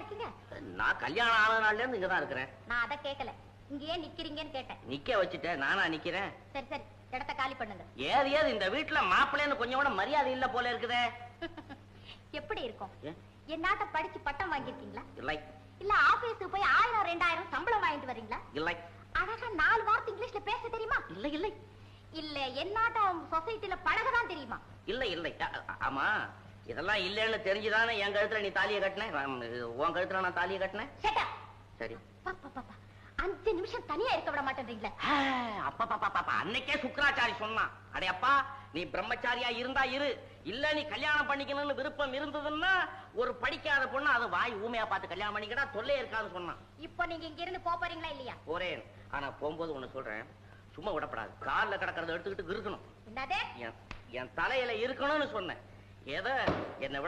இருக்கீங்க? நான் கல்யாணம் ஆன நாள்ல இருந்து இங்கதான் இருக்கிறேன். நான் அத கேட்கல, இங்க ஏன் நிக்கிறீங்கன்னு கேட்டேன். நிக்க வச்சுட்டேன், நானா நிக்கிறேன்? சரி சரி, இடத்த காலி பண்ணுங்க. ஏது இந்த வீட்டுல மாப்பிள்ளைன்னு கொஞ்சம் கூட மரியாதை இல்ல போல இருக்குதே. எப்படி இருக்கும்? என்னாட்ட படிச்சு பட்டம் வாங்கிருக்கீங்களா? இல்லை. இல்ல ஆபீஸ்க்கு போய் 1000 2000 சம்பளம் வாங்கிட்டு வரீங்களா? இல்லை. அழகா 4 வார்த்தை இங்கிலீஷ்ல பேச தெரியுமா? இல்லை இல்லை. இல்ல என்னாட்ட சொசைட்டில பழகதான் தெரியுமா? இல்லை இல்லை. ஆமா, இதெல்லாம் இல்லன்னு தெரிஞ்சுதானே என் கழுத்துல நீ தாலியை கட்டின, உன் கழுத்துல நான் தாலியை கட்டினேன். சரி. 5 நிமிஷம் தனியா இருக்க விட மாட்டேன்றீங்களே. அப்பா அன்னைக்கே சுக்கராச்சாரி சொன்னான், அடே அப்பா நீ பிரம்மச்சாரியா இருந்தா இரு, இல்ல நீ கல்யாணம் பண்ணிக்கணும்னு விருப்பம் இருந்ததுன்னா ஒரு படிக்காத பொண்ணு அதை வாய் ஊமையா பார்த்து கல்யாணம் பண்ணிக்கிட்டா தொல்லை இருக்காதுன்னு சொன்னான். இப்போ நீங்க இங்க இருந்து போறீங்களா இல்லையா? போறேன். ஆனா போகும்போது ஒண்ணு சொல்றேன், சும்மா விடப்படாது, கால்ல கிடக்கிறத எடுத்துக்கிட்டு இருக்கணும். என்னது? என் தலையில இருக்கணும்னு சொன்னேன். ஏதோ என்னை விட